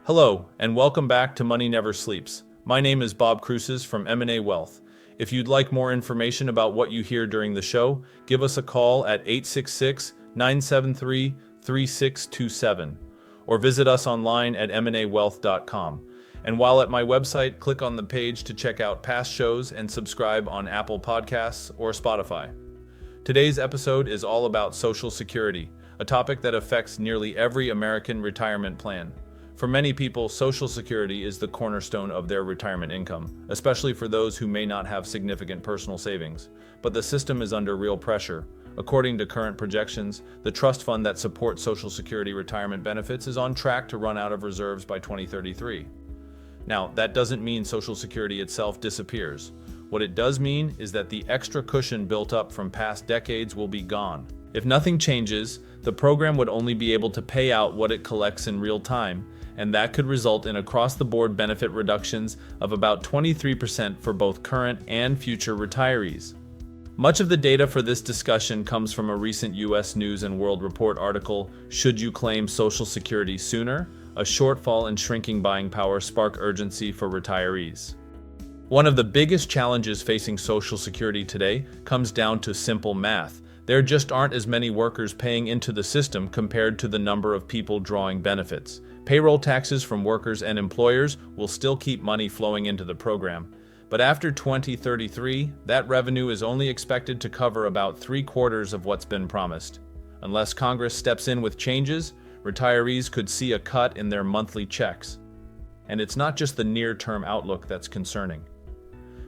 Hello, and welcome back to Money Never Sleeps. My name is Bob Cruces from M&A Wealth. If you'd like more information about what you hear during the show, give us a call at 866-973-3627 or visit us online at mnawealth.com. And while at my website, click on the page to check out past shows and subscribe on Apple Podcasts or Spotify. Today's episode is all about Social Security, a topic that affects nearly every American retirement plan. For many people, Social Security is the cornerstone of their retirement income, especially for those who may not have significant personal savings. But the system is under real pressure. According to current projections, the trust fund that supports Social Security retirement benefits is on track to run out of reserves by 2033. Now, that doesn't mean Social Security itself disappears. What it does mean is that the extra cushion built up from past decades will be gone. If nothing changes, the program would only be able to pay out what it collects in real time, and that could result in across-the-board benefit reductions of about 23% for both current and future retirees. Much of the data for this discussion comes from a recent U.S. News & World Report article, Should You Claim Social Security Sooner? A shortfall in shrinking buying power spark urgency for retirees. One of the biggest challenges facing Social Security today comes down to simple math. There just aren't as many workers paying into the system compared to the number of people drawing benefits. Payroll taxes from workers and employers will still keep money flowing into the program, but after 2033, that revenue is only expected to cover about 3/4 of what's been promised. Unless Congress steps in with changes, retirees could see a cut in their monthly checks. And it's not just the near-term outlook that's concerning.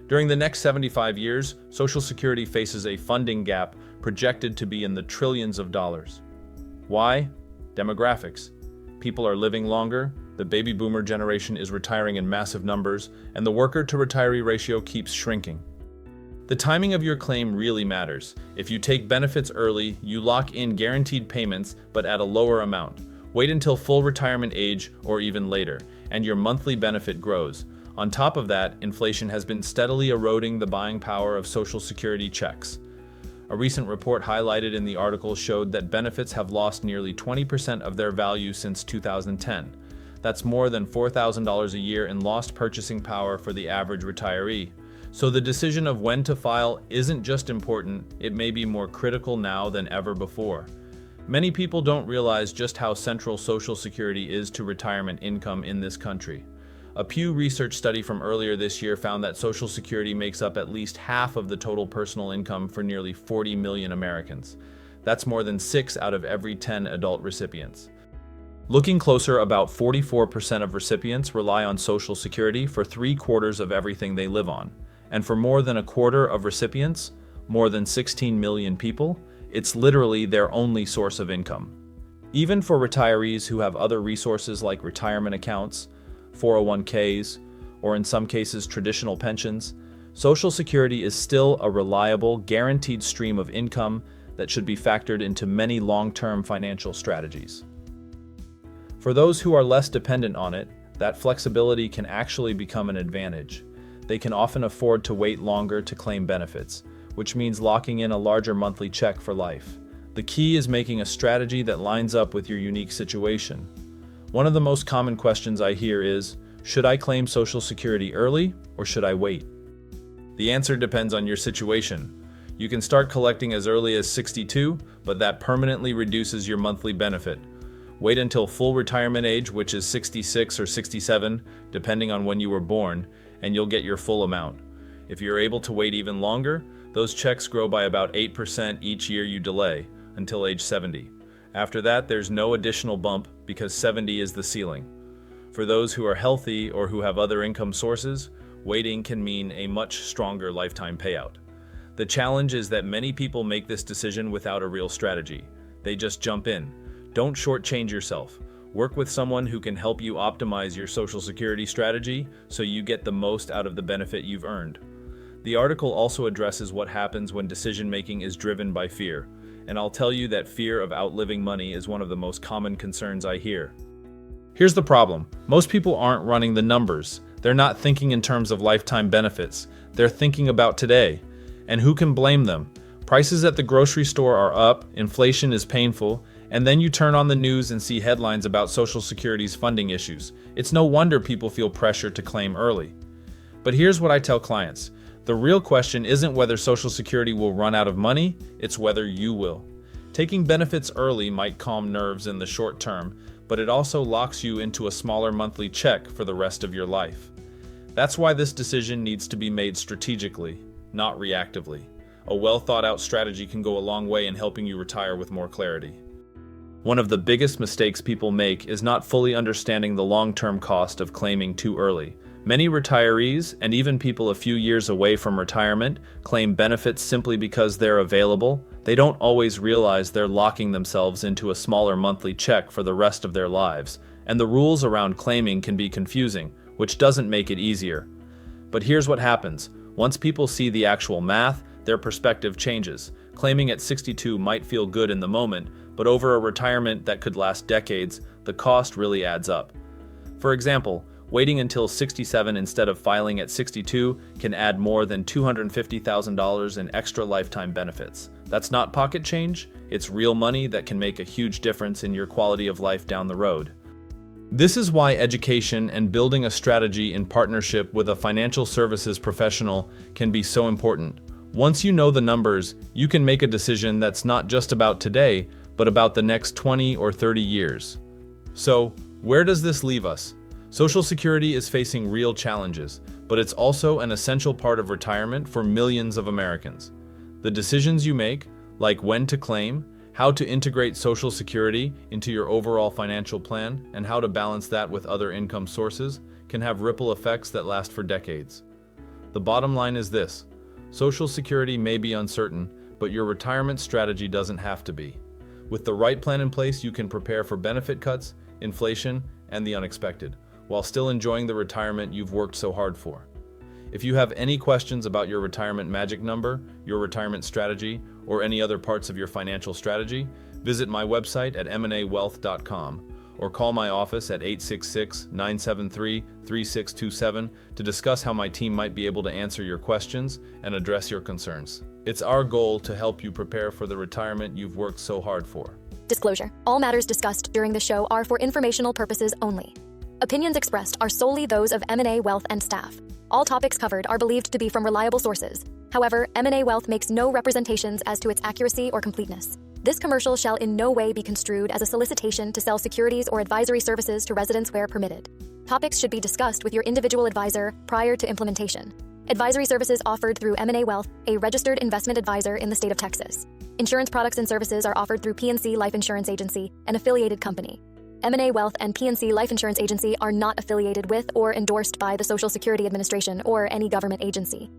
During the next 75 years, Social Security faces a funding gap projected to be in the trillions of dollars. Why? Demographics. People are living longer, the baby boomer generation is retiring in massive numbers, and the worker-to-retiree ratio keeps shrinking. The timing of your claim really matters. If you take benefits early, you lock in guaranteed payments, but at a lower amount. Wait until full retirement age or even later, and your monthly benefit grows. On top of that, inflation has been steadily eroding the buying power of Social Security checks. A recent report highlighted in the article showed that benefits have lost nearly 20% of their value since 2010. That's more than $4,000 a year in lost purchasing power for the average retiree. So the decision of when to file isn't just important, it may be more critical now than ever before. Many people don't realize just how central Social Security is to retirement income in this country. A Pew Research study from earlier this year found that Social Security makes up at least half of the total personal income for nearly 40 million Americans. That's more than 6 out of every 10 adult recipients. Looking closer, about 44% of recipients rely on Social Security for 3/4 of everything they live on. And for more than 1/4 of recipients, more than 16 million people, it's literally their only source of income. Even for retirees who have other resources like retirement accounts, 401ks, or in some cases traditional pensions, Social Security is still a reliable, guaranteed stream of income that should be factored into many long-term financial strategies. For those who are less dependent on it, that flexibility can actually become an advantage. They can often afford to wait longer to claim benefits, which means locking in a larger monthly check for life. The key is making a strategy that lines up with your unique situation. One of the most common questions I hear is, should I claim Social Security early or should I wait? The answer depends on your situation. You can start collecting as early as 62, but that permanently reduces your monthly benefit. Wait until full retirement age, which is 66 or 67, depending on when you were born, and you'll get your full amount. If you're able to wait even longer, those checks grow by about 8% each year you delay, until age 70. After that, there's no additional bump because 70 is the ceiling. For those who are healthy or who have other income sources, waiting can mean a much stronger lifetime payout. The challenge is that many people make this decision without a real strategy. They just jump in. Don't shortchange yourself. Work with someone who can help you optimize your Social Security strategy so you get the most out of the benefit you've earned. The article also addresses what happens when decision-making is driven by fear. And I'll tell you that fear of outliving money is one of the most common concerns I hear. Here's the problem. Most people aren't running the numbers. They're not thinking in terms of lifetime benefits. They're thinking about today. And who can blame them? Prices at the grocery store are up, inflation is painful, And then you turn on the news and see headlines about Social Security's funding issues. It's no wonder people feel pressure to claim early. But here's what I tell clients. The real question isn't whether Social Security will run out of money, it's whether you will. Taking benefits early might calm nerves in the short term, but it also locks you into a smaller monthly check for the rest of your life. That's why this decision needs to be made strategically, not reactively. A well-thought-out strategy can go a long way in helping you retire with more clarity. One of the biggest mistakes people make is not fully understanding the long-term cost of claiming too early. Many retirees, and even people a few years away from retirement, claim benefits simply because they're available. They don't always realize they're locking themselves into a smaller monthly check for the rest of their lives, and the rules around claiming can be confusing, which doesn't make it easier. But here's what happens. Once people see the actual math, their perspective changes. Claiming at 62 might feel good in the moment, but over a retirement that could last decades, the cost really adds up. For example, waiting until 67 instead of filing at 62 can add more than $250,000 in extra lifetime benefits. That's not pocket change, it's real money that can make a huge difference in your quality of life down the road. This is why education and building a strategy in partnership with a financial services professional can be so important. Once you know the numbers, you can make a decision that's not just about today, but about the next 20 or 30 years. So, where does this leave us? Social Security is facing real challenges, but it's also an essential part of retirement for millions of Americans. The decisions you make, like when to claim, how to integrate Social Security into your overall financial plan, and how to balance that with other income sources, can have ripple effects that last for decades. The bottom line is this: Social Security may be uncertain, but your retirement strategy doesn't have to be. With the right plan in place, you can prepare for benefit cuts, inflation, and the unexpected, while still enjoying the retirement you've worked so hard for. If you have any questions about your retirement magic number, your retirement strategy, or any other parts of your financial strategy, visit my website at mnawealth.com or call my office at 866-973-3627 to discuss how my team might be able to answer your questions and address your concerns. It's our goal to help you prepare for the retirement you've worked so hard for. Disclosure: all matters discussed during the show are for informational purposes only. Opinions expressed are solely those of M&A Wealth and staff. All topics covered are believed to be from reliable sources. However, M&A Wealth makes no representations as to its accuracy or completeness. This commercial shall in no way be construed as a solicitation to sell securities or advisory services to residents where permitted. Topics should be discussed with your individual advisor prior to implementation. Advisory services offered through M&A Wealth, a registered investment advisor in the state of Texas. Insurance products and services are offered through PNC Life Insurance Agency, an affiliated company. M&A Wealth and PNC Life Insurance Agency are not affiliated with or endorsed by the Social Security Administration or any government agency.